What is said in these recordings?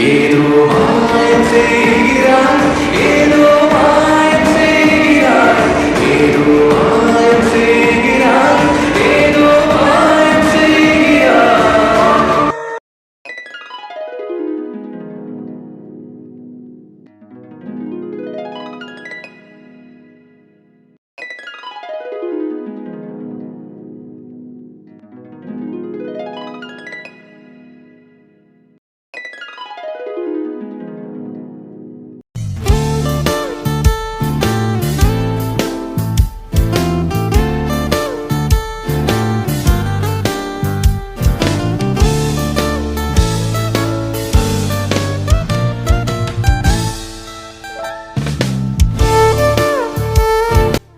ஏதோ மாயம் செய்கிறாய், ஏதோ மாயம் செய்கிறாய், ஏதோ மாயம் செய்கிறாய், ஏதோ மாயம் செய்கிறாய்.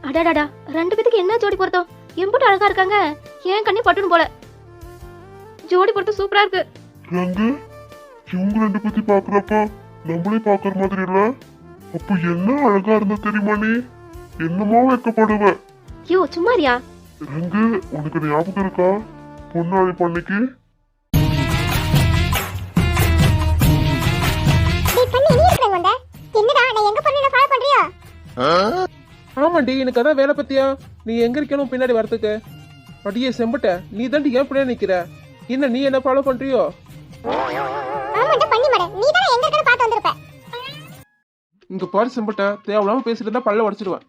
அடாடாடா, ரெண்டு பேத்துக்கு என்ன ஜோடி பொருத்தம்! எம்புட்டு அழகா இருக்காங்க. ஏன் கண்ணி பட்டுன்னு போல. ஜோடி பொருத்தம் சூப்பரா இருக்கு. ரங்கு, இவங்க ரெண்டு பத்தி பாக்குறப்ப நம்மளே பாக்குற மாதிரி இல்ல? அப்ப என்ன அழகா இருந்தா தெரியுமா நீ? என்னமா வைக்கப்படுவ? யோ சும்மாரியா? ரங்கு, உனக்கு ஞாபகம் இருக்கா பொன்னாடி பண்ணிக்கு? ஆமாண்டி, எனக்கு அதான் வேலை பத்தியா. நீ எங்க இருக்கணும் பின்னாடி வரதுக்கு? அடியே செம்பட்ட, நீ தாண்டி ஏன் பின்னாடி நிக்கிற? என்ன நீ என்ன ஃபாலோ பண்றியோ? இங்க பாரு செம்பட்ட, தேவையில்லாம பேசிட்டு இருந்தா பல்ல உடைச்சிடுவேன்.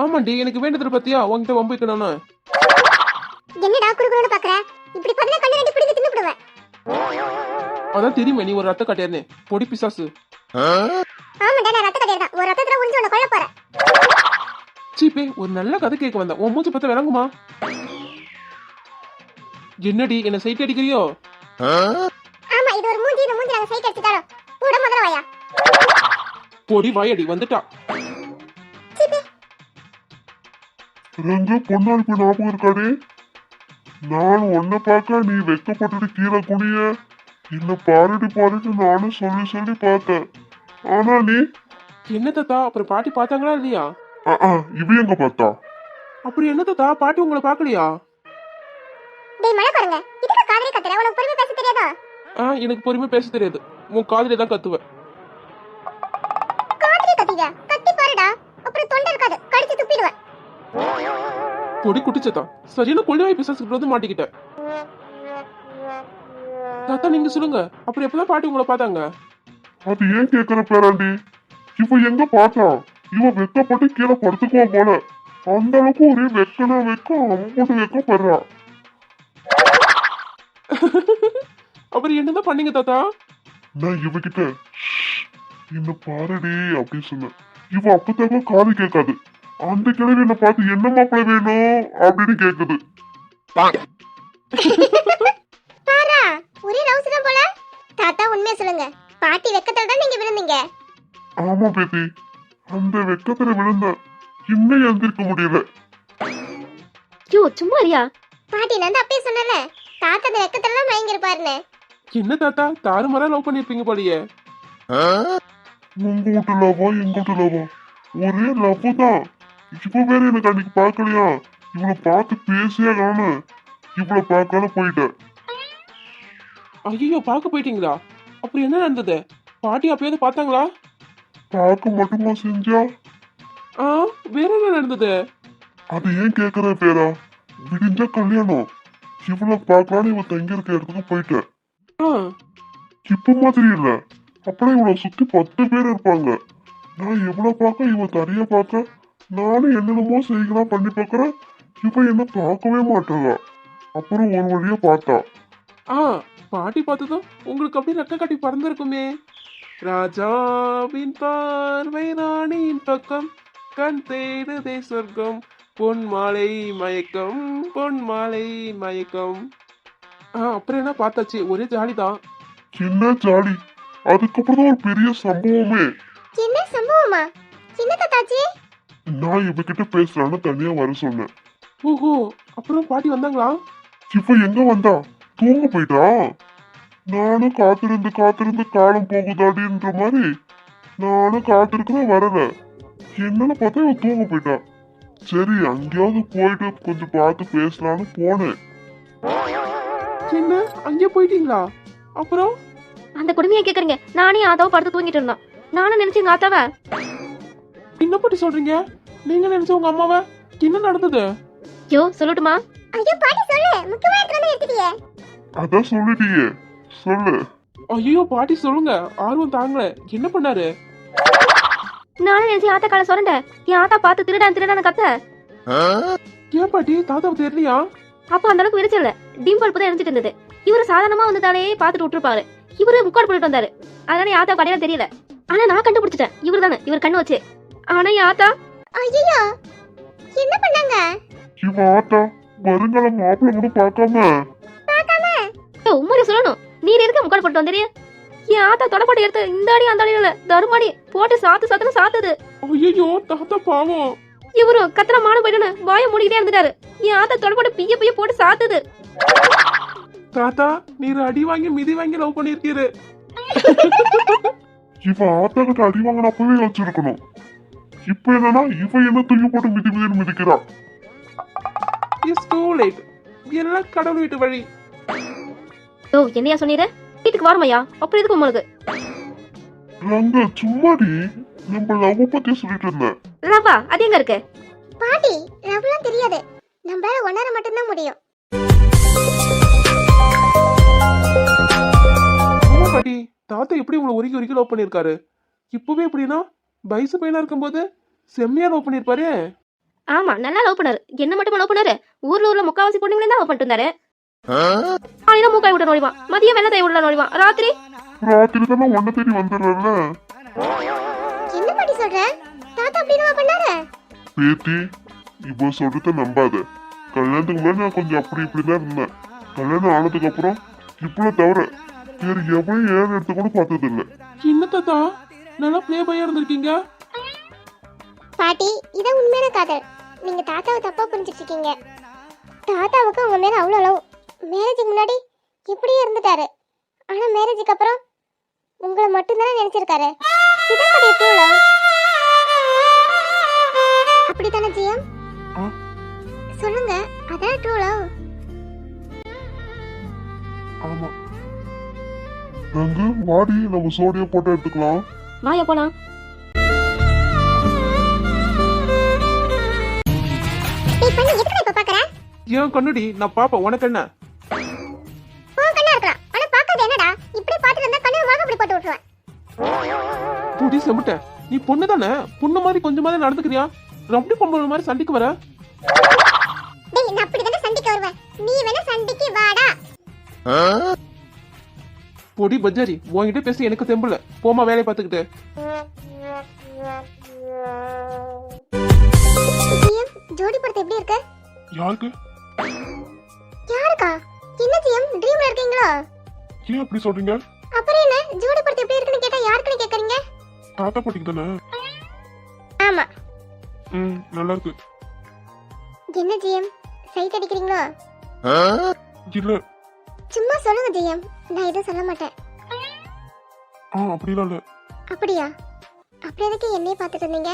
ஆமாண்டி, எனக்கு வேண்டது பத்தியா உன்கிட்ட வம்பு வைக்கணும்னு. அதான் தெரியுமே நீ ஒரு ரத்த காட்டியாருன்னு, பொடி பிசாசு. சீப்பே, ஒரு நல்ல கதை கேட்க வந்தேன். உன் மூச்சு பத்த விளங்குமா? என்னடி என்ன சைட் அடிக்கிறியோ? பொடி வாயடி வந்துட்டா. ரங்கு, பொன்னாடி போய் ஞாபகம் இருக்காடி? நான் உன்னை பார்க்க நீ வெக்கப்பட்டுட்டு கீழே குனிய என்ன பாருடி பாருட்டு நானும் சொல்லி சொல்லி பார்த்தேன். ஆனா நீ என்ன தாத்தா, அப்புறம் பாட்டி பார்த்தாங்களா இல்லையா? இவ எங்க பார்த்தா? அப்படி என்ன தாத்தா, பாட்டி உங்களை பார்க்கலையா? எனக்கு பொறுமை பேச தெரியாது. உன் காதுல தான் கத்துவேன். பொடி குட்டிச்சதா, சரியான கொள்ளைவாய் பிசாசுக்கு வந்து மாட்டிக்கிட்டேன். தாத்தா நீங்க சொல்லுங்க, அப்படி எப்பதான் பாட்டி உங்களை பார்த்தாங்க? அது ஏன் கேக்குற பேராண்டி? இவ எங்க பார்த்தா? இவ வெக்கப்பட்டு கீழே படுத்துக்குவா போல. அந்த அளவுக்கு ஒரே வெக்கனா வெக்கம், அம்மட்டு வெக்கப்படுறா. அப்புறம் என்னதான் பண்ணீங்க தாத்தா? நான் இவகிட்ட என்ன பாருடி அப்படின்னு சொன்னேன். இவ அப்பதான் காது கேட்காது. அந்த கிழவி என்ன பார்த்து என்ன மாப்பிள வேணும் அப்படின்னு கேக்குது. பாட்டி வெக்கத்துல தான் நீங்க விழுந்தீங்க. ஆமா பேத்தி, அந்த வெக்கத்துல விழுந்த இன்னும் எழுந்திருக்க முடியல. யோ சும்மாரியா? பாட்டி நான் அப்பயே சொன்னல, தாத்தா அந்த வெக்கத்துல தான் மயங்கி இருப்பாருன்னு. என்ன தாத்தா, தாறுமாறா லவ் பண்ணிருப்பீங்க போலியே. உங்க வீட்டு லவா எங்க வீட்டு லவா ஒரே லவ் தான். இப்ப வேற எனக்கு அன்னைக்கு பாக்கலையா? இவளை பார்த்து பேசியே காணும். இவளை பார்க்காம போயிட்டேன். ஐயோ, பார்க்க போயிட்டீங்களா? அப்புறம் என்ன நடந்தது? பாட்டி அப்பயாவது பார்த்தாங்களா? பார்க்க மட்டுமா செஞ்சா? வேற என்ன நடந்தது? அது ஏன் கேக்குற பேரா? விடிஞ்ச கல்யாணம். இவளை பார்க்கலான்னு இவ தங்கி இருக்க இடத்துக்கு போயிட்டேன். இப்ப மாதிரி இல்ல, அப்புறம் இவளை சுத்தி 10 பேர் இருப்பாங்க. நான் இவளை பார்க்க இவ தனியா பார்க்க நானும் என்னென்னமோ செய்யலாம் பண்ணி பார்க்கறேன். இவ என்ன பார்க்கவே மாட்டாங்க. அப்புறம் ஒரு வழியா பார்த்தா. பாட்டி பார்த்ததும் உங்களுக்கு அப்படி ரெக்க கட்டி பறந்துருக்குமே. ராஜாவின் பார்வை ராணியின் பக்கம், கண் தேடுதே சொர்க்கம், பொன் மாலை மயக்கம், பொன் மாலை மயக்கம். அப்புறம் என்ன பார்த்தாச்சு, ஒரே ஜாலி தான். என்ன ஜாலி? அதுக்கப்புறம் தான் ஒரு பெரிய சம்பவமே. என்ன சம்பவமா? என்ன தாத்தாச்சி? நான் இவகிட்ட பேசலான்னு தனியா வர சொன்னேன். ஓஹோ, அப்புறம் பாட்டி வந்தாங்களா? இப்ப எங்க வந்தா? தூங்க போயிட்டா. நானும் காத்திருந்து காத்திருந்து காலம் போகுதாடின்ற மாதிரி நானும் காத்திருக்கிறேன், வரல. என்னன்னு பார்த்தா இவ தூங்க போயிட்டா. சரி, அங்கேயாவது போயிட்டு கொஞ்சம் பார்த்து பேசலான்னு போனேன். என்ன அங்கே போயிட்டீங்களா? அப்புறம் அந்த கொடுமையை கேக்குறீங்க? நானே ஆத்தாவும் படுத்து தூங்கிட்டு இருந்தோம். நானும் நினைச்சு எங்க ஆத்தாவ. என்ன பத்தி சொல்றீங்க? நீங்க நினைச்ச உங்க அம்மாவை என்ன நடந்தது? ஐயோ சொல்லட்டுமா? ஐயோ பாட்டி சொல்லு, முக்கியமா இருக்கிறத எடுத்துட்டியே. அதான் சொல்லிட்டியே, சொல்லு. ஐயோ பாட்டி சொல்லுங்க, ஆர்வம் தாங்கல. என்ன பண்ணாரு? நானும் நினைச்சு ஆத்தா கால சொரண்ட. என் ஆத்தா பார்த்து திருடான்னு கத்த. ஏன் பாட்டி தாத்தாவை தெரியலையா? அப்ப அந்த அளவுக்கு விரிச்சல டிம்பல் தான் எரிஞ்சிட்டு இருந்தது. இவரு சாதாரணமா வந்ததாலே பாத்துட்டு விட்டுருப்பாரு. இவரு முக்காடு போட்டுட்டு வந்தாரு. அதனால என் ஆத்தா கடையில தெரியல. ஆனா நான் கண்டுபிடிச்சிட்டேன், இவரு தானே. இவர் கண்ணு வச்சு. ஆனா என் ஆத்தா ஐயோ என்ன பண்ணாங்க? இவ ஆத்தா வருங்கால மாப்பிள்ள கூட பார்க்காம உண்மையை சொல்லணும். நீர் எதுக்கு முக்காடு போட்டு வந்தீங்க? என் ஆத்தா தொடப்பட்டு எடுத்து இந்த அடி அந்த அடியில தருமாடி போட்டு சாத்துன்னு சாத்துது. ஐயோ தாத்தா பாவம். இவரும் கத்திர மானு போயிட்டு வாய மூடிக்கிட்டே இருந்துட்டாரு. என் ஆத்தா தொடப்பட்டு பிய்ய போட்டு சாத்துது. தாத்தா நீர் அடி வாங்கி மிதி வாங்கி லவ் பண்ணிருக்கீரு. இவ ஆத்தா கிட்ட அடி வாங்கின அப்பவே வச்சிருக்கணும். இப்ப என்னன்னா இவ என்ன தூக்கி போட்டு மிதின்னு மிதிக்கிறா. It's too late. எல்லாம் கடவுள் வீட்டு வழி. ஓ என்னையா சொன்னீரு? வீட்டுக்கு வரமையா? அப்புறம் எதுக்கு உங்களுக்கு? ரங்க சும்மாடி நம்ம லவ் பத்தி சொல்லிட்டு இருந்தேன். லவ்வா அது எங்க இருக்கு? பாட்டி லவ்லாம் தெரியாது, நம்மளால ஒன்னர மட்டும்தான் முடியும். ஆமா பாட்டி, தாத்தா எப்படி உங்களை உருக்கி லவ் பண்ணிருக்காரு? இப்பவே எப்படின்னா வயசு பையனா இருக்கும்போது செம்மையா லவ் பண்ணிருப்பாரு. ஆமா நல்லா லவ் பண்ணாரு. என்ன மட்டும் லவ் பண்ணாரு? ஊர்ல முக்காவாசி பொண்ணுங்களே தான் லவ் பண்ணிட்டு இருந்தாரு. காலையில மூக்காய் விட நோடிவான், மதியம் வெள்ளத்தை விட நோடிவான், ராத்திரி தானே ஒன்ன தேடி வந்துடுறல. என்ன பாட்டி சொல்ற? தாத்தா அப்படினவா பண்ணாரு? பேத்தி இவ சொல்றத நம்பாத. கல்யாணத்துக்கு முன்னாடி நான் கொஞ்சம் அப்படி இப்படிதான் இருந்தேன். கல்யாணம் ஆனதுக்கு அப்புறம் இப்படி தவிர வேற எவனையும் ஏன் எடுத்து கூட பார்த்தது இல்ல. என்ன தாத்தா நல்லா பிளே பையா இருந்திருக்கீங்க. பாட்டி இதான் உண்மையான காதல். நீங்க தாத்தாவை தப்பா புரிஞ்சிட்டு இருக்கீங்க. தாத்தாவுக்கு உங்க மேல அவ்வளவு லவ். மேரேஜுக்கு முன்னாடி இப்படியே இருந்துட்டாரு. ஆனா மேரேஜுக்கு அப்புறம் உங்களை மட்டும்தானே நினைச்சிருக்காரு. இதான் பாட்டி ட்ரூ லவ். அப்படித்தானே ஜிஎம்? ஆ? சொல்லுங்க, அதான் ட்ரூ லவ். ஆமா ரங்கு வாடி நம்ம சோடியா போட்டோ எடுத்துக்கலாம். வாயா போலாம். டேய் பண்ணு, எதுக்கு இப்ப பாக்குற? ஏன் கண்ணுடி நான் பாப்பேன், உனக்கு என்ன? உன் கண்ணா இருக்கலாம், ஆனா பாக்குறது என்னடா? இப்படி பாத்துட்டு இருந்தா கண்ணை வாங்க அப்படி போட்டு விட்டுருவேன். புடி செம்பிட்ட. நீ பொண்ணு தானே, பொண்ணு மாதிரி கொஞ்சமாவது நடந்துக்கிறியா? ரவுடி பொம்பளை மாதிரி சண்டைக்கு வர. டேய் நான் அப்படி தானே சண்டைக்கு வருவேன். நீ வேணா சண்டைக்கு வாடா. பொடி பஜாரி, உன்கிட்ட பேசி எனக்கு தெம்புல. போமா வேலையை பார்த்துக்கிட்டு. ஜிஎம் ஜோடி படத்தை எப்படி இருக்கு? யாருக்கு? யாருக்கா? என்ன ஜிஎம் ட்ரீம்ல இருக்கீங்களா? ஏன் அப்படி சொல்றீங்க? அப்புறம் என்ன ஜோடி படத்தை எப்படி இருக்குன்னு கேட்டா யாருக்குன்னு கேக்குறீங்க? தாத்தா பாட்டிக்கு தானே. ஆமா. நல்லா இருக்கு. என்ன ஜிஎம் சைட் அடிக்கிறீங்களா? இல்ல. சும்மா சொல்லுங்க ஜிஎம், நான் எதுவும் சொல்ல மாட்டேன். அப்படிலாம் இல்ல. அப்படியா? அப்படி எதுக்கு என்னைய பார்த்துட்டு இருந்தீங்க?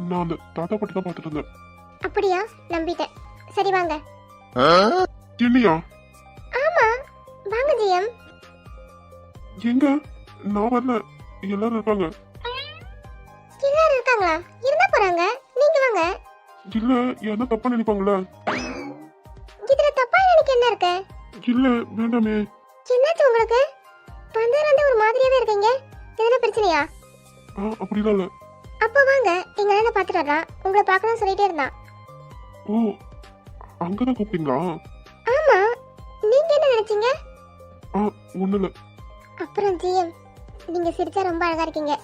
நான் அந்த தாத்தா பாட்டி தான் பார்த்துட்டு இருந்தேன். அப்படியா? நம்பிட்டேன். சரி வாங்க. இல்லையா? ஆமா வாங்க ஜிஎம். எங்க? நான் வரல, எல்லாரும் இருக்காங்க. எல்லாரும் இருக்காங்களா? இருந்தா போறாங்க, நீங்க வாங்க. இல்ல என்ன தப்பா நினைப்பாங்களா? இதுல தப்பா எனக்கு என்ன இருக்கு? இல்ல வேண்டாமே. என்னாச்சு உங்களுக்கு? வந்ததுல ஒரு மாதிரியாவே இருக்கீங்க. எதுனா பிரச்சனையா? அப்படிலாம் இல்ல. அப்ப வாங்க எங்க அண்ணனை பாத்துட்டு வரலாம். உங்களை பார்க்கணும்னு சொல்லிட்டே இருந்தான். ஓ அங்கதான் கூப்பிட்டீங்களா? ஆமா, நீங்க என்ன நினைச்சீங்க? ஒண்ணு இல்ல. அப்புறம் ஜிஎம் நீங்க சிரிச்சா ரொம்ப அழகா இருக்கீங்க.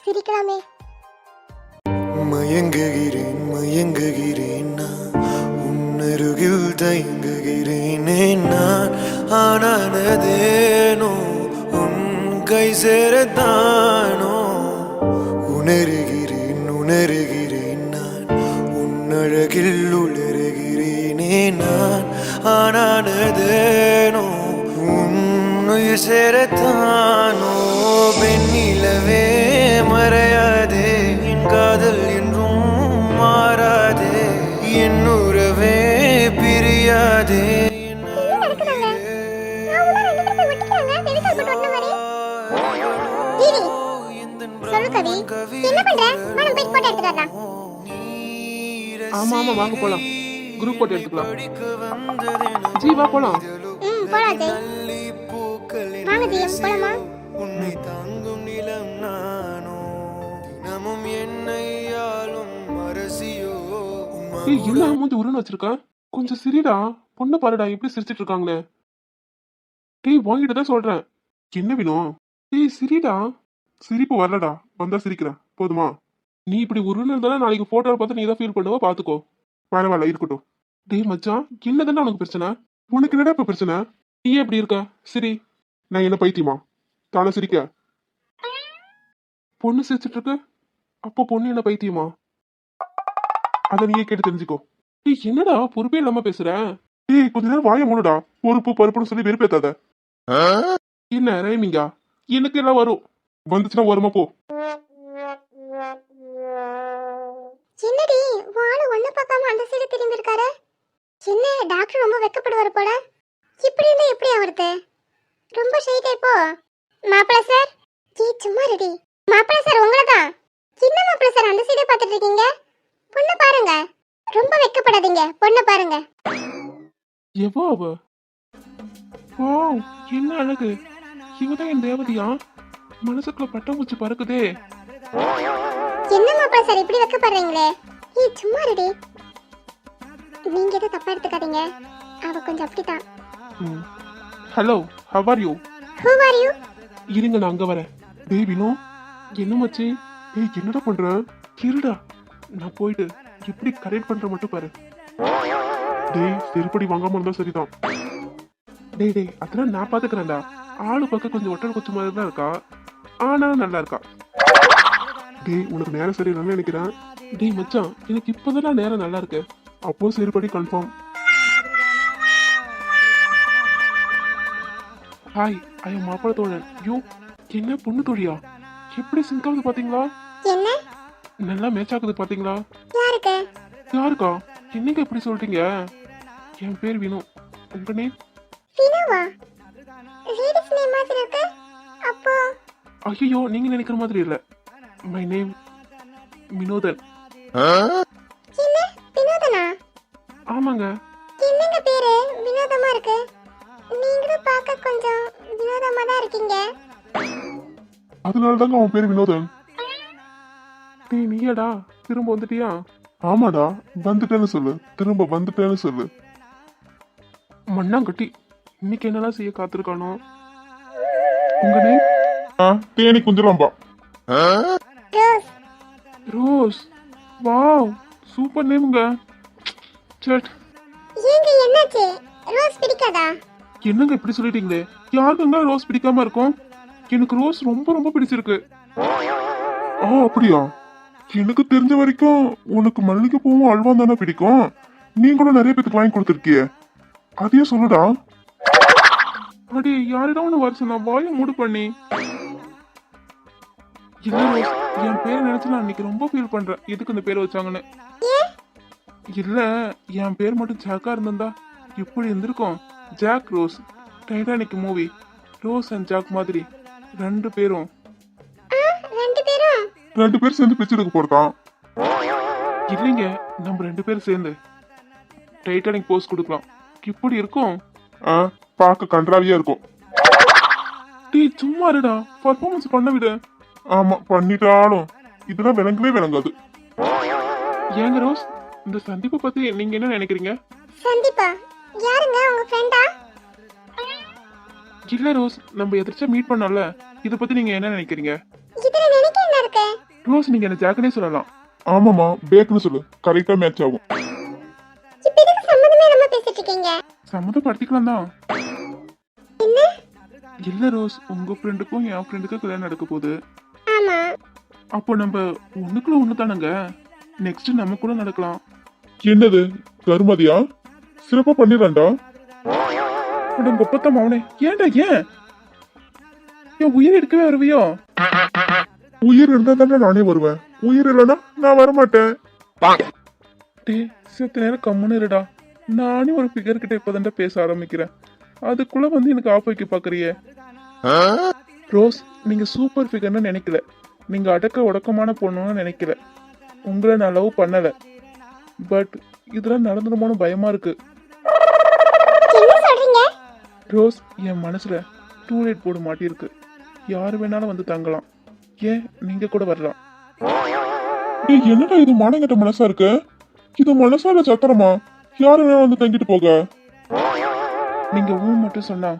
சிரிக்கலாமே. மயங்குகிறேன் மயங்குகிறேன் நான் உன்னருகில் தயங்குகிறேனே நான். ஆனானதேனோ உன் கை சேரத்தானோ. உணர்கிறேன் உணர்கிறேன் நான் உன்னழகில் உளறுகிறேனே நான். ஆனானதேனோ உன்னுயிர் சேரத்தானோ. பெண்ணிலவே மறையாதே, என் காதல் என்றும் மாறாதே, என் உறவே பிரியாதே. என்ன என்ன பண்ற நான் போய் போட்டோ எடுத்துட்டு வரலாம். ஆமா ஆமா வாங்க போலாம், குரூப் போட்டோ எடுத்துக்கலாம். ஜி வா போலாம். போலாம் ஜெய். வாங்க ஜெயம் போலாமா? உன்னை தாங்கும் நிலம் நானோ தினமும் என்னை ஆளும் அரசியோ ஏய் என்ன மூஞ்சி உருன்னு வச்சிருக்க, கொஞ்சம் சிரிடா. பொண்ணை பாருடா எப்படி சிரிச்சிட்டு இருக்காங்களே. டேய் வாங்கிட்டு தான் சொல்றேன், என்ன வேணும்? டேய் சிரிடா. சிரிப்பு வரலடா, வந்தா சிரிக்கிறேன் போதுமா? நீ இப்படி உருன்னு இருந்தாலும் நாளைக்கு போட்டோவை பார்த்து நீ தான் ஃபீல் பண்ணுவ, பாத்துக்கோ. பரவாயில்ல இருக்கட்டும். டேய் மச்சான் என்னதானே உனக்கு பிரச்சனை? உனக்கு என்னடா இப்ப பிரச்சனை? நீ ஏன் இப்படி இருக்க? சரி நான் என்ன பைத்தியமா தானே சிரிக்க? பொண்ணு சிரிச்சிட்டு இருக்கு, அப்போ பொண்ணு என்ன பைத்தியமா? அத நீயே கேட்டு தெரிஞ்சுக்கோ. டேய் என்னடா பொறுப்பே இல்லாம பேசுற? டேய் கொஞ்ச நேரம் வாய மூடுடா. பொறுப்பு பருப்புன்னு சொல்லி வெறுப்பேத்தாத. என்ன ரைமிங்கா? எனக்கு எல்லாம் வரும், வந்துச்சுன்னா வருமா போ. என்னடி வாளு ஒண்ணு பார்க்காம அந்த சைடு திரும்பி இருக்காரு? என்ன டாக்டர் ரொம்ப வெக்கப்படுவார் போல. இப்படி இருந்தா எப்படி ஆவறது? ரொம்ப ஷை டைப்போ. மாப்பிள்ள சார் சும்மா ரெடி. மாப்பிள்ள சார் உங்களை தான். என்ன மாப்பிள்ள சார் அந்த சைடே பார்த்துட்டு இருக்கீங்க? பொண்ணை பாருங்க, ரொம்ப வெக்கப்படாதீங்க, பொண்ணை பாருங்க. எவா அவ? வாவ் என்ன அழகு. இவதான் என் தேவதையா? மனசுக்குள்ள பட்டாம்பூச்சி பறக்குதே. என்ன மாப்பிள்ள சார் இப்படி வெக்கப்படுறீங்களே? சும்மா ரெடி. நீங்க எதுவும் தப்பா எடுத்துக்காதீங்க, அவ கொஞ்சம் அப்படிதான். Hello how are you? Who are you? இருங்க நான் அங்க வரேன். டேய் வினோ என்ன மச்சி? டேய் என்னடா பண்ற? இருடா நான் போயிட்டு எப்படி கரெக்ட் பண்ற மட்டும் பாரு. டேய் செருப்படி வாங்காம இருந்தா சரிதான். டேய் டேய் அதெல்லாம் நான் பாத்துக்கிறேன்டா. ஆளு பக்கம் கொஞ்சம் ஒட்டல் கொச்சு மாதிரி தான் இருக்கா, ஆனா நல்லா இருக்கா. டேய் உனக்கு நேரம் சரியில்லைன்னு நினைக்கிறேன். டேய் மச்சான் எனக்கு இப்பதான் நேரம் நல்லா இருக்கு, அப்போ செருப்படி கன்ஃபார்ம். ஹாய் ஐ எம் மாப்பிள தோழன். யூ என்ன பொண்ணு தோழியா? எப்படி சிங்க் ஆகுது பாத்தீங்களா? என்ன நல்லா மேட்ச் ஆகுது பாத்தீங்களா? யாருக்கு? யாருக்கா? என்னங்க இப்படி சொல்றீங்க? என் பேர் வினு, உங்க நேம்? வினுவா? லேடிஸ் நேம் மாதிரி இருக்கு. அப்போ ஐயோ நீங்க நினைக்கிற மாதிரி இல்ல. My name Vinothan. என்ன வினோதனா? ஆமாங்க. என்னங்க பேரு வினோதமா இருக்கு. நீங்களும் பார்க்க கொஞ்சம் வினோதமா தான் இருக்கீங்க. அதனால தாங்க அவன் பேர் வினோதன். டேய் நீயாடா திரும்ப வந்துட்டியா? ஆமாடா வந்துட்டேன்னு சொல்லு, திரும்ப வந்துட்டேன்னு சொல்லு. மண்ணாங்கட்டி இன்னைக்கு என்னெல்லாம் செய்ய காத்திருக்கானோ. உங்க நேம்? தேனி குஞ்சலாம்பா. ரோஸ். ரோஸ். வாவ் சூப்பர் நேமுங்க. சட் ஏங்க என்னாச்சு? ரோஸ் பிடிக்காதா? என்னங்க இப்படி சொல்லிட்டீங்களே, யாருக்குங்க ரோஸ் பிடிக்காம இருக்கும்? எனக்கு ரோஸ் ரொம்ப ரொம்ப பிடிச்சிருக்கு. அப்படியா? எனக்கு தெரிஞ்ச வரைக்கும் உனக்கு மல்லிகை பூவும் அல்வா தானே பிடிக்கும். நீ கூட நிறைய பேத்துக்கு வாங்கி கொடுத்துருக்கிய, அதையே சொல்லுடா. அடி யாரிடம் ஒன்று வர சொன்னா வாயை மூடு பண்ணி. இல்ல ரோஸ், என் பேரை நினைச்சு நான் இன்னைக்கு ரொம்ப ஃபீல் பண்றேன், எதுக்கு இந்த பேரை வச்சாங்கன்னு. இல்ல என் பேர் மட்டும் ஜாக்கா இருந்திருந்தா இப்படி இருந்திருக்கும். Jack Rose, Titanic movie Rose and Jack மாதிரி ரெண்டு பேரும். ரெண்டு பேரும்? ரெண்டு பேரும் சேர்ந்து பிச்சை எடுக்க போறதான். இல்லைங்க நம்ம ரெண்டு பேரும் சேர்ந்து டைட்டானிக் போஸ் கொடுக்கலாம், இப்படி இருக்கும். பார்க்க கன்றாவியா இருக்கும். டேய் சும்மா இருடா, பர்ஃபார்மன்ஸ் பண்ண விடு. ஆமா பண்ணிட்டாலும் இதெல்லாம் விளங்கவே விளங்காது. ஏங்க ரோஸ், இந்த சந்திப்பை பத்தி நீங்க என்ன நினைக்கிறீங்க? சந்திப்பா யாருங்க? உங்க ஃப்ரெண்டா? இல்ல ரோஸ், நம்ம எதிர்ச்சா மீட் பண்ணல, இத பத்தி நீங்க என்ன நினைக்கிறீங்க? இதுல நினைக்க என்ன இருக்கு? ரோஸ் நீங்க என்ன ஜாக்கனே சொல்லலாம். ஆமாமா பேக்குன்னு சொல்லு, கரெக்டா மேட்ச் ஆகும். இப்ப இதுக்கு சம்மதமே இல்லாம பேசிட்டு இருக்கீங்க. சம்மதப்படுத்திக்கலாம் தான். என்ன? இல்ல ரோஸ், உங்க ஃப்ரெண்டுக்கும் என் ஃப்ரெண்டுக்கும் கல்யாணம் நடக்க போகுது. ஆமா. அப்போ நம்ம ஒண்ணுக்குள்ள ஒண்ணு தானங்க, நெக்ஸ்ட் நம்ம கூட நடக்கலாம். என்னது கருமதியா? சிறப்பா பண்ணிடுறான்டா. கொப்பத்த மவனே, ஏன்டா ஏன் என் உயிர் எடுக்கவே வருவியோ? உயிர் இருந்தா தானே நானே வருவேன், உயிர் இல்லைன்னா நான் வரமாட்டேன். டே செத்த நேரம் கம்முன்னு இருடா, நானே ஒரு ஃபிகர் கிட்ட இப்பதான்டா பேச ஆரம்பிக்கிறேன், அதுக்குள்ள வந்து எனக்கு ஆப் வைக்க பாக்குறியே. ரோஸ் நீங்க சூப்பர் ஃபிகர்னு நினைக்கல, நீங்க அடக்க ஒடக்கமான பொண்ணுன்னு நினைக்கல. உங்களை நான் லவ் பண்ணல. பட் இதெல்லாம் நடந்துடுமோன்னு பயமா இருக்கு. என்ன சொல்றீங்க? ரோஸ், என் மனசுல டூலைட் போர்டு மாட்டியிருக்கு. யாரு வேணாலும் வந்து தங்கலாம். ஏன் நீங்க கூட வரலாம். என்னடா இது மானங்கிட்ட மனசா இருக்கு? இது மனசால சத்திரமா? யாரு வேணாலும் வந்து தங்கிட்டு போக. நீங்க ஊ மட்டும் சொன்னா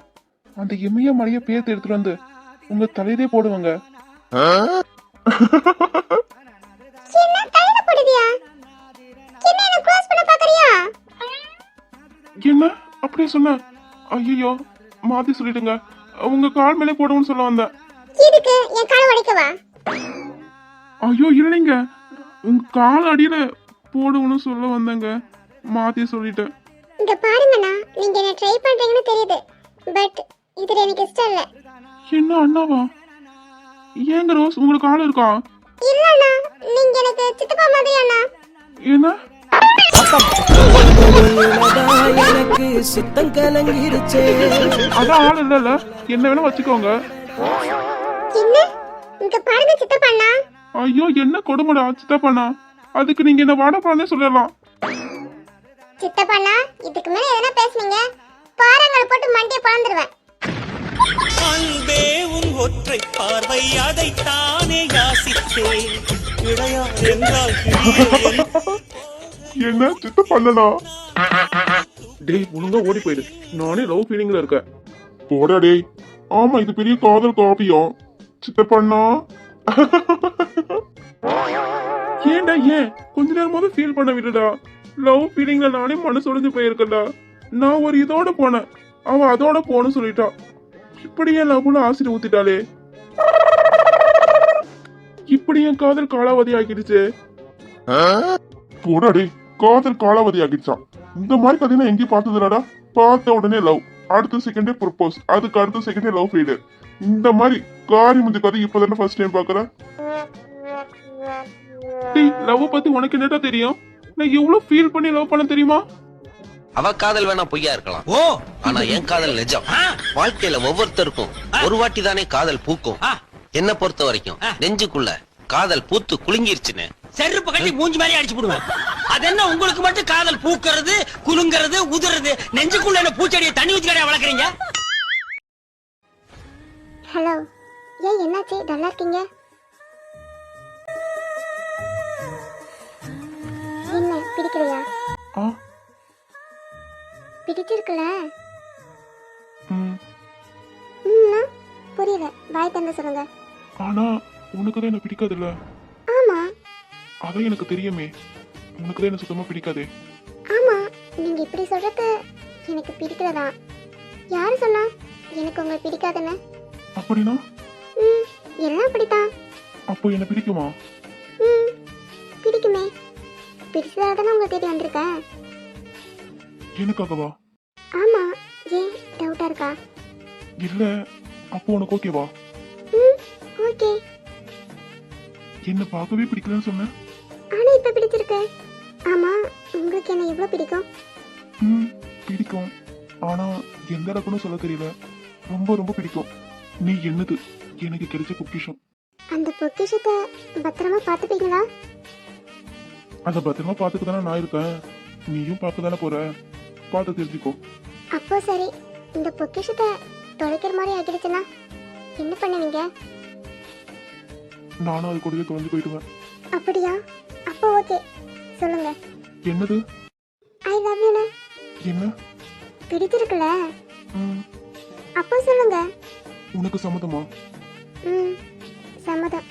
அந்த இமய மலைய பேர்த்து எடுத்துட்டு வந்து உங்க தலையிலே போடுவாங்க. என்ன கையில போடுதியா? என்ன க்ளோஸ் பண்ண பாக்குறியா? என்ன அப்படியே சொன்ன? ஐயோ, மாத்தி சொல்லிடுங்க. உங்க கால் மேலே போடுவோம்னு சொல்ல வந்தேன். இதுக்கு என் காலை உடைக்கவா? ஐயோ இல்லைங்க, உங்க கால் அடியில போடுவோம்னு சொல்ல வந்தேங்க. மாத்தி சொல்லிட்டேன். இங்க பாருங்கண்ணா, நீங்க என்ன ட்ரை பண்றீங்கன்னு தெரியுது. பட் இதுல எனக்கு இஷ்டம் இல்ல. என்ன அண்ணாவா? ஏங்க ரோஸ், உங்களுக்கு ஆள் இருக்கா? இல்லண்ணா, நீங்க எனக்கு சித்தப்பா மாதிரி அண்ணா. என்ன? எனக்கு சித்தம் கலங்கிருச்சே. அதான் ஆள் இல்ல, என்ன வேணா வச்சுக்கோங்க. என்ன? இங்க பாருங்க சித்தப்பா அண்ணா. ஐயோ, என்ன கொடுமைடா சித்தப்பாண்ணா. அதுக்கு நீங்க என்ன வாடப்பானே சொல்லலாம். சித்தப்பா அண்ணா, இதுக்கு மேல எதனா பேசுனீங்க பாறாங்களை போட்டு மண்டைய பறந்துருவேன். அன்பே உன் ஒற்றை பார்வை அதைத்தானே யாசித்தேன். இடையார் என்றால் என்ன சித்தப்பாண்ணா? டேய், ஒழுங்கா ஓடி போயிடு. நானே லவ் ஃபீலிங்ல இருக்கேன். போடா டேய். ஆமா, இது பெரிய காதல் காப்பியம். சித்தப்பாண்ணா ஏன்டா, ஏன் கொஞ்ச நேரமாவது ஃபீல் பண்ண விடுடா. லவ் ஃபீலிங்ல நானே மனசு உடைஞ்சு போயிருக்கேன்டா. நான் ஒரு இதோட போனேன், அவ அதோட போன்னு சொல்லிட்டா. இப்படி என் லவ்ல ஆசிட் ஊத்திட்டாளே. இப்படி என் காதல் காலாவதி ஆகிடுச்சு. போடாடே, காதல் காலாவதி ஆகிடுச்சான். இந்த மாதிரி கதை நான் எங்கேயும் பார்த்ததுலடா. பார்த்த உடனே லவ், அடுத்த செகண்டே ப்ரொபோஸ், அதுக்கு அடுத்த செகண்டே லவ் ஃபெயிலியர். இந்த மாதிரி காரி முந்தி கதை இப்பதானே ஃபர்ஸ்ட் டைம் பாக்குறேன். லவ் பத்தி உனக்கு என்னடா தெரியும்? நான் எவ்வளவு ஃபீல் பண்ணி லவ் பண்ண தெரியுமா? அவ காதல் வேணா பொய்யா இருக்கலாம். ஓ, ஆனா என் காதல் நிஜம். வாழ்க்கையில ஒவ்வொருத்தருக்கும் ஒரு வாட்டி தானே காதல் பூக்கும். என்ன பொறுத்த வரைக்கும் நெஞ்சுக்குள்ள காதல் பூத்து குலுங்கிருச்சுன்னு செருப்பு கட்டி மூஞ்சி மாதிரி அடிச்சு போடுவேன். அது என்ன உங்களுக்கு மட்டும் காதல் பூக்கிறது, குலுங்கிறது, உதிர்றது? நெஞ்சுக்குள்ள என்ன பூச்செடியை தண்ணி ஊத்தி கடையா வளர்க்குறீங்க? ஹலோ, ஏன் என்னாச்சு டல்லா இருக்கீங்க? என்ன பிடிக்கலையா? பிடிச்சிருக்குல? புரியல, பாய் தந்து சொல்லுங்க. ஆனா உனக்கு தான் என்ன பிடிக்காதுல்ல? ஆமா. அதான் எனக்கு தெரியுமே, உனக்கு தான் என்ன சுத்தமா பிடிக்காதே. ஆமா, நீங்க இப்படி சொல்றது எனக்கு பிடிக்கலதா. யாரு சொன்னா எனக்கு உங்களை பிடிக்காதுன்னு? அப்படின்னா எல்லாம் அப்படித்தான். அப்போ என்ன பிடிக்குமா? பிடிக்குமே. பிடிச்சதால தானே உங்களை தேடி வந்திருக்கேன். எனக்காகவா? ஆமா. ஏன் டவுட்டா இருக்கா? இல்ல, அப்போ உனக்கு ஓகேவா? ஓகே. என்ன பார்க்கவே பிடிக்கலன்னு சொன்ன. ஆனா இப்ப பிடிச்சிருக்கு. ஆமா, உங்களுக்கு என்ன எவ்வளவு பிடிக்கும்? பிடிக்கும், ஆனா எந்த அளவுக்குன்னு சொல்ல தெரியல. ரொம்ப ரொம்ப பிடிக்கும். நீ என்னது எனக்கு கிடைச்ச பொக்கிஷம். அந்த பொக்கிஷத்தை பத்திரமா பாத்துப்பீங்களா? அந்த பத்திரமா பாத்துக்க தானே நான் இருக்கேன். நீயும் பார்க்க தானே போற. பார்த்து தெரிஞ்சுக்கோ. அப்போ சரி, இந்த பொக்கிஷத்தை தொலைக்கிற மாதிரி ஆகிடுச்சுன்னா என்ன பண்ணுவீங்க? நானும் அது கூடவே தொலைஞ்சு போயிடுவேன். அப்படியா? அப்போ ஓகே, சொல்லுங்க. என்னது? I love you. என்ன பிடிச்சிருக்குல? அப்போ சொல்லுங்க. உனக்கு சம்மதமா? சம்மதம்.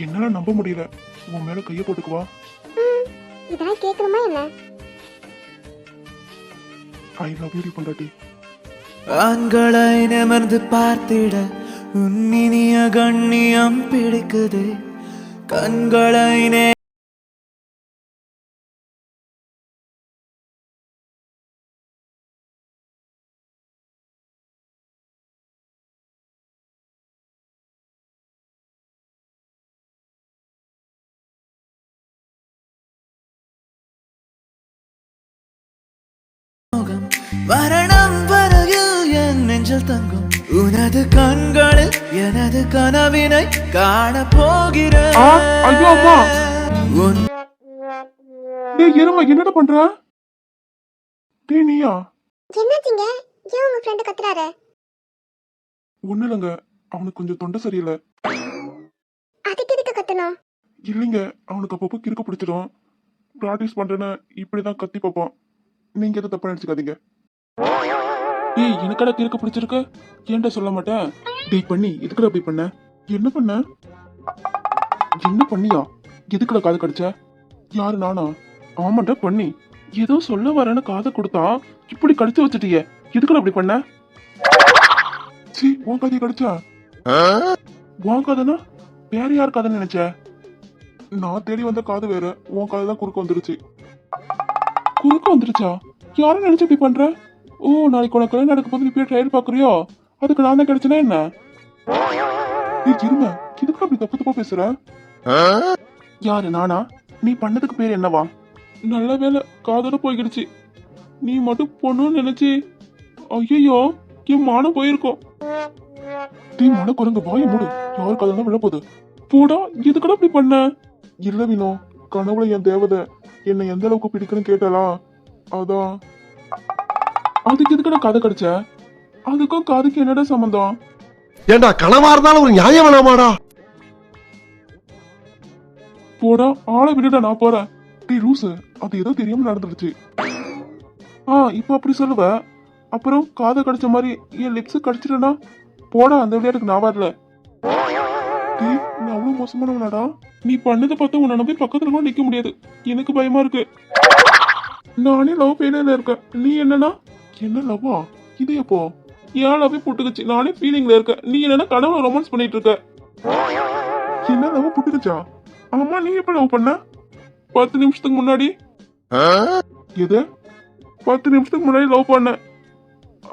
என்னால நம்ப முடியல. உன் மேல கைய போட்டுக்குவா. இதெல்லாம் கேட்கணுமா என்ன? ஐ லவ் யூ பொண்டாட்டி. ஆண்களை நிமிர்ந்து பார்த்திட உன்னினிய கண்ணியம் பிடிக்குது. கண்களை மரணம் வரையில் என் நெஞ்சில் தங்கும் உனது கண்களில் எனது கனவினை காண போகிறேன். ஐயோ அம்மா. உன் டேய் எருமை என்னடா பண்ற? டேய் நீயா? என்னாச்சுங்க? ஏன் உங்க ஃப்ரெண்ட் கத்துறாரு? ஒண்ணு இல்லைங்க, அவனுக்கு கொஞ்சம் தொண்டை சரியில்லை. அதுக்கு எதுக்கு கத்தணும்? இல்லைங்க, அவனுக்கு அப்பப்போ கிறுக்க பிடிச்சிடும். ப்ராக்டிஸ் பண்றேன்னு இப்படிதான் கத்தி பார்ப்பான். நீங்க எதுவும் தப்பா நினைச்சுக்காதீங்க. ஏய் எனக்கடா கிறுக்க பிடிச்சிருக்க? ஏன்டா சொல்ல மாட்டேன்? டேய் பண்ணி எதுக்குடா அப்படி பண்ண? என்ன பண்ண? என்ன பண்ணியா? எதுக்குடா காது கடிச்ச? யாரு நானா? ஆமாண்டா பண்ணி, ஏதோ சொல்ல வரேன்னு காதை கொடுத்தா இப்படி கடிச்சு வச்சுட்டியே, எதுக்குடா அப்படி பண்ண? சீ, உன் காதையை கடிச்சா? உன் காதுனா வேற யார் காதுன்னு நினைச்ச? நான் தேடி வந்த காது வேற, உன் காது தான் குறுக்க வந்துருச்சு. குறுக்க வந்துருச்சா? யாரும் நினைச்சு இப்படி பண்ற? ஓ, நாளைக்கு உனக்கு கல்யாணம் நடக்கும் போது நீ போய் ட்ரையல் பாக்குறியோ? அதுக்கு நான் தான் கிடைச்சனா என்ன? நீ இரும, இதுக்கு அப்படி தப்பு தப்பா பேசுற? யாரு நானா? நீ பண்ணதுக்கு பேர் என்னவா? நல்ல வேலை காதோட போய்கிடுச்சு. நீ மட்டும் பொண்ணுன்னு நினைச்சு ஐயோ என் மானம் போயிருக்கோம். நீ மன குரங்கு வாய மூடு, யாரு காதல் விழ போகுது? போடா, எதுக்கடா அப்படி பண்ண? இல்ல வினோ, கனவுல என் தேவதை என்னை எந்த அளவுக்கு பிடிக்குன்னு கேட்டாளா, அதான். அதுக்கு எதுக்கடா காதை கடிச்ச? அதுக்கும் காதுக்கு என்னடா சம்பந்தம்? ஏண்டா கனவா இருந்தாலும் ஒரு நியாயம் வேணாமாடா? போடா, ஆளை விடுடா, நான் போறேன். டேய் லூசு, அது ஏதோ தெரியாம நடந்துருச்சு. இப்ப அப்படி சொல்லுவ, அப்புறம் காதை கடிச்ச மாதிரி என் லிப்ஸ் கடிச்சிட்டேனா? போடா, அந்த விளையாட்டுக்கு நான் வரல. டேய், நான் அவ்வளவு மோசமானவனாடா? நீ பண்ணதை பார்த்து உன்னை நம்பி பக்கத்துல கூட நிக்க முடியாது. எனக்கு பயமா இருக்கு. நானே லவ் ஃபெயிலியர்ல இருக்கேன். நீ என்னன்னா? என்ன லவ்வா? இது எப்போ? ஏன் லவ்வே புட்டுக்குச்சு, நானே ஃபீலிங்ல இருக்கேன். நீ என்னன்னா கனவுல ரொமான்ஸ் பண்ணிட்டு இருக்க. என்ன லவ் புட்டுக்குச்சா? ஆமா, நீ எப்ப லவ் பண்ண? 10 நிமிஷத்துக்கு முன்னாடி. எது? 10 நிமிஷத்துக்கு முன்னாடி லவ் பண்ண.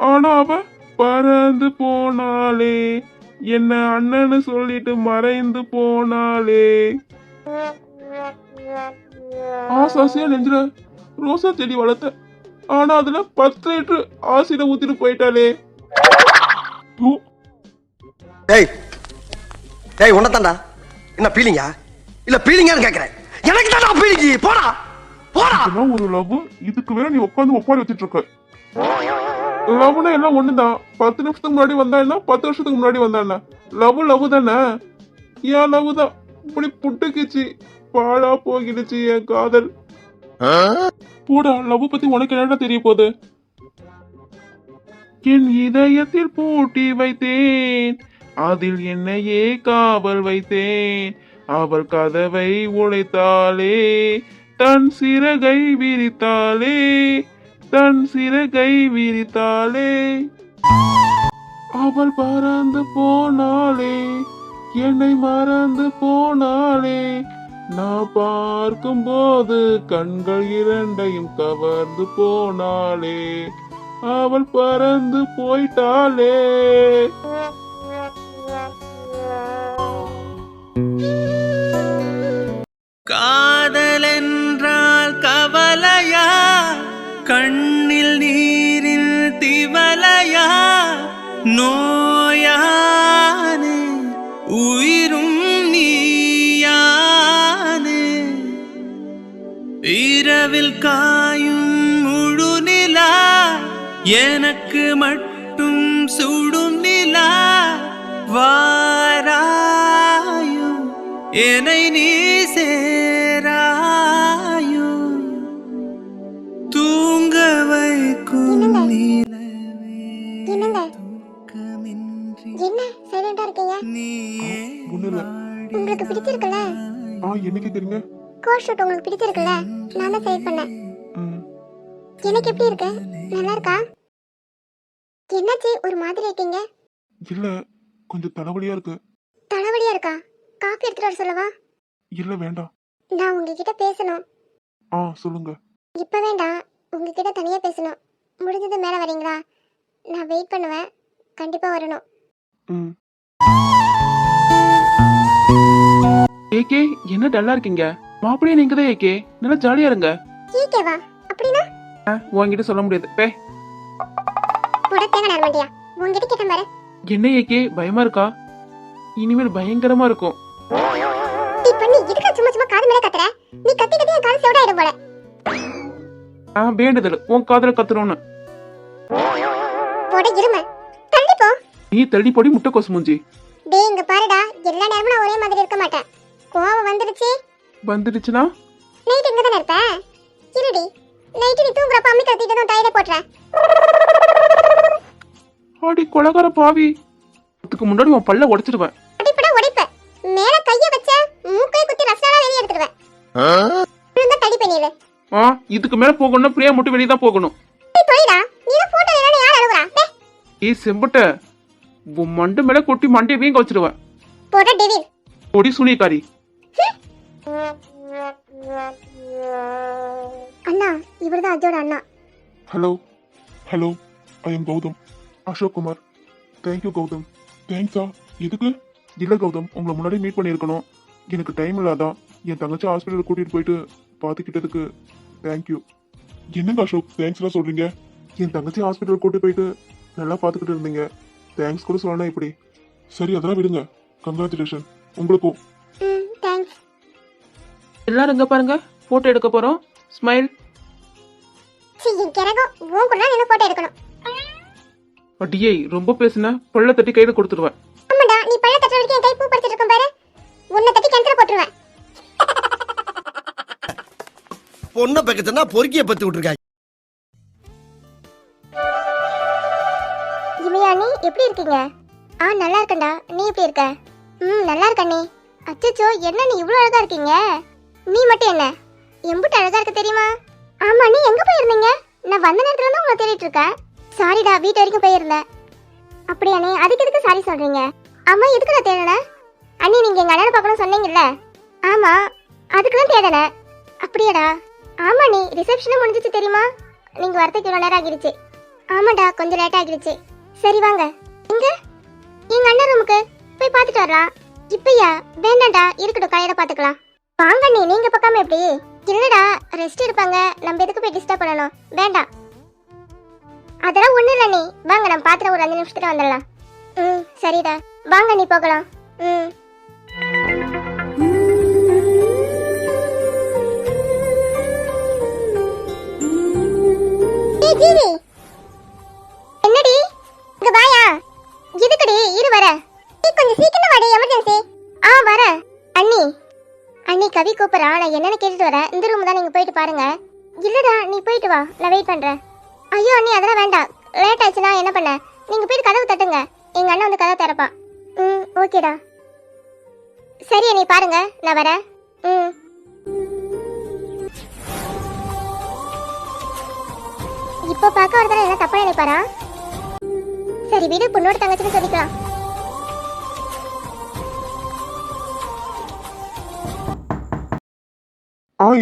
ஆனா அவ பறந்து போனாலே, என்ன அண்ணன்னு சொல்லிட்டு மறைந்து போனாலே. ஆசாசியா நெஞ்சில ரோசா செடி வளர்த்த, ஆனா அதுல 10 லிட்டர் ஆசிட ஊத்திட்டு போயிட்டாலே. டேய் டேய் உன்னதான்டா. என்ன பீலிங்கா? இல்ல பீலிங்கான்னு கேக்குறேன். எனக்கு தான் பீலிங்கி. போடா போடா. இதெல்லாம் ஒரு லவ்? இதுக்கு வேற நீ உட்காந்து ஒப்பாரி வச்சிட்டு இருக்க. லவ்னா எல்லாம் ஒண்ணுதான். 10 நிமிஷத்துக்கு முன்னாடி வந்தா என்ன, 10 வருஷத்துக்கு முன்னாடி வந்தா என்ன? லவ் தானே. ஏன் லவ் தான் இப்படி புட்டுக்குச்சு, பாழா போகிடுச்சு என் காதல். போடா, லவ் பத்தி உனக்கு என்னடா தெரிய போகுது? என் இதயத்தில் பூட்டி வைத்தேன், அதில் என்னையே காவல் வைத்தேன். அவள் கதவை உடைத்தாளே, தன் சிறகை விரித்தாளே, தன் சிறகை விரித்தாளே. அவள் பறந்து போனாளே, என்னை மறந்து போனாளே. நான் பார்க்கும் போது கண்கள் இரண்டையும் கவர்ந்து போனாளே. அவள் பறந்து போயிட்டாளே. காதல் என்றால் கவலையா, கண்ணில் நீரில் திவலையா, நோயானே உயிரும் நீயானே. இரவில் காயும் முழு நிலா, எனக்கு மட்டும் சுடும் நிலா. வாராயோ என்னை நீ சேராயோ, தூங்க வைக்கும் நிலவே தூக்கமின்றி என்ன சைலண்டா இருக்கீங்க? நீயே ஒண்ணு இல்ல. உங்களுக்கு பிடிச்சிருக்குல்ல? என்ன கேக்குறீங்க? கோட் ஷூட் உங்களுக்கு பிடிச்சிருக்குல்ல? நான் தான் செலக்ட் பண்ணேன். எனக்கு எப்படி இருக்கு? நல்லா இருக்கா? என்னாச்சு ஒரு மாதிரி இருக்கீங்க? இல்ல, கொஞ்சம் தலைவலியா இருக்கு. தலைவலியா இருக்கா? காபி எடுத்துட்டு வர சொல்லவா? இல்ல வேண்டாம். நான் உங்ககிட்ட பேசணும். சொல்லுங்க. இப்ப வேண்டாம், உங்ககிட்ட தனியா பேசணும். முடிஞ்சது மேல வரீங்களா? நான் வெயிட் பண்ணுவேன். கண்டிப்பா வரணும். ஏகே, என்ன டல்லா இருக்கீங்க? மாப்பிளையே நீங்க தான் ஏகே, நல்லா ஜாலியா இருங்க. ஈகேவா? அப்படின்னா உங்ககிட்ட சொல்ல முடியாது. பே போட தேங்க நேரம் மாட்டியா? உங்ககிட்ட கேட்டேன் பாரு. என்ன ஏகே பயமா இருக்கா? இனிமேல் பயங்கரமா இருக்கும். நீ பண்ணி இதுக்கு சும்மா சும்மா காது மேல கத்துற. நீ கத்தி கத்தி என் காது செவடாயிடும் போல. வேண்டுதல் உன் காதல கத்துறோன்னு. போட இரும. தள்ளி போ. நீ தள்ளி போடி முட்டைக்கோசு மூஞ்சி. டேய் இங்க பாருடா, எல்லா நேரமும் நான் ஒரே மாதிரி இருக்க மாட்டேன். கோவம் வந்துடுச்சுனா நைட் எங்க தான இருப்ப? இருடி. நைட் நீ தூங்குறப்ப அம்மி கத்திட்டு தான் டைல போட்றேன். ஆடி கொலகார பாவி. அதுக்கு முன்னாடி உன் பல்ல உடைச்சிடுவேன். அடிப்பட உடைப்ப. மேல கைய வச்ச மூக்கை குத்தி ரசனால வெளிய எடுத்துடுவேன். இந்த தடி பண்ணிடு. இதுக்கு மேல போகணும்னா பிரியா மட்டும் வெளிய தான் போகணும். நீ போய்டா. நீ போட்டோ இல்லனா யார் அழுவறா? ஏய் செம்பட்ட. உன் மண்டை மேல கொட்டி மண்டைய வீங்க வச்சிடுவேன். போட டெவில். ஓடி சுனிகாரி. அண்ணா இவர்தான் அஜோட அண்ணா. Hello hello, I am Gautham, Ashok Kumar. Thank you Gautham. தேங்க்ஸா? எதுக்கு? இல்லை கௌதம், உங்களை முன்னாடி மீட் பண்ணியிருக்கணும். எனக்கு டைம் இல்லாதான் என் தங்கச்சி ஹாஸ்பிட்டலுக்கு கூட்டிகிட்டு போயிட்டு பார்த்துக்கிட்டதுக்கு தேங்க்யூ. என்னங்க அசோக் தேங்க்ஸ்லாம் சொல்கிறீங்க? என் தங்கச்சி ஹாஸ்பிட்டலுக்கு கூட்டிட்டு போயிட்டு நல்லா பார்த்துக்கிட்டு இருந்தீங்க, தேங்க்ஸ் கூட சொல்லணும் இப்படி? சரி அதெல்லாம் விடுங்க, கங்க்ராச்சுலேஷன் உங்களுக்கும். தேங்க்ஸ். எல்லாரும் இங்க பாருங்க, போட்டோ எடுக்க போறோம். ஸ்மைல். சீ கரகோ, உன் கூட நான் போட்டோ எடுக்கணும். அடியே ரொம்ப பேசுன பல்ல தட்டி கையில கொடுத்துடுவேன். ஆமாடா, நீ பல்ல தட்டற வரைக்கும் என் கை பூ பறிச்சிட்டு இருக்கும் பாரு. உன்னை தட்டி கிணத்துல போட்டுருவேன். பொண்ணை பக்கத்துனா பொறுக்கிய பத்தி விட்டுருக்காங்க. இமையானி எப்படி இருக்கீங்க? நல்லா இருக்கேன்டா. நீ எப்படி இருக்க? நல்லா இருக்கண்ணே. அச்சச்சோ, என்ன நீ இவ்வளவு அழகா இருக்கீங்க? நீ மட்டும் என்ன எம்புட்டு அழகா இருக்க தெரியுமா? ஆமா, நீ எங்க போயிருந்தீங்க? நான் வந்த நேரத்துல தான் உங்களை தேடிட்டு இருக்கேன். சாரிடா, வீட்டு வரைக்கும் போயிருந்தேன். அப்படியானே, அதுக்கு எதுக்கு சாரி சொல்றீங்க? அம்மா எதுக்கு நான் தேடன? அண்ணி நீங்க எங்க அண்ணனை பார்க்கணும் சொன்னீங்கல்ல? ஆமா, அதுக்கு தான் தேடன. அப்படியாடா? ஆமா, நீ ரிசப்ஷனும் முடிஞ்சிச்சு தெரியுமா? நீங்க வரதுக்கு இவ்வளவு நேரம் ஆகிடுச்சு. ஆமாடா, கொஞ்சம் லேட் ஆகிடுச்சு. சரி வாங்க. எங்க? எங்க அண்ணன் ரூமுக்கு போய் பார்த்துட்டு வரலாம். இப்பயா? வேண்டாம்டா, இருக்கட்டும், காலையில பாத்துக்கலாம். வாங்க நீ, நீங்க பார்க்காம எப்படி? இல்லடா, ரெஸ்ட் எடுப்பாங்க, நம்ம எதுக்கு போய் டிஸ்டர்ப் பண்ணணும்? வேண்டாம். அதெல்லாம் ஒண்ணு இல்ல நீ. வாங்க, நம்ம பாத்துட்டு ஒரு 5 நிமிஷத்துல வந்துடலாம். சரிடா, வாங்க நீ போகலாம். என்னடி இங்க வாயா? எதுக்குடி? இரு வர. நீ கொஞ்சம் சீக்கிரம் வாடி, எமர்ஜென்சி. வர. அண்ணி கவி கூப்பிடுறா, நான் என்னன்னு கேட்டுட்டு வரேன். இந்த ரூம் தான், நீங்க போயிட்டு பாருங்க. இல்லடா, நீ போயிட்டு வா, நான் வெயிட் பண்றேன். ஐயோ அண்ணி, அதெல்லாம் வேண்டாம். லேட் ஆச்சுன்னா என்ன பண்ண? நீங்க போயிட்டு கதவு தட்டுங்க, எங்க அண்ணன் வந்து கதவை திறப்பான். ஓகேடா. சரி அண்ணி, பாருங்க, நான் வரேன். இப்போ பார்க்க வரதானே என்ன தப்பா நினைப்பாரா? சரி வீடு, பொண்ணோட தங்கச்சின்னு சொல்லிக்கலாம்.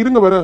இருங்க வர.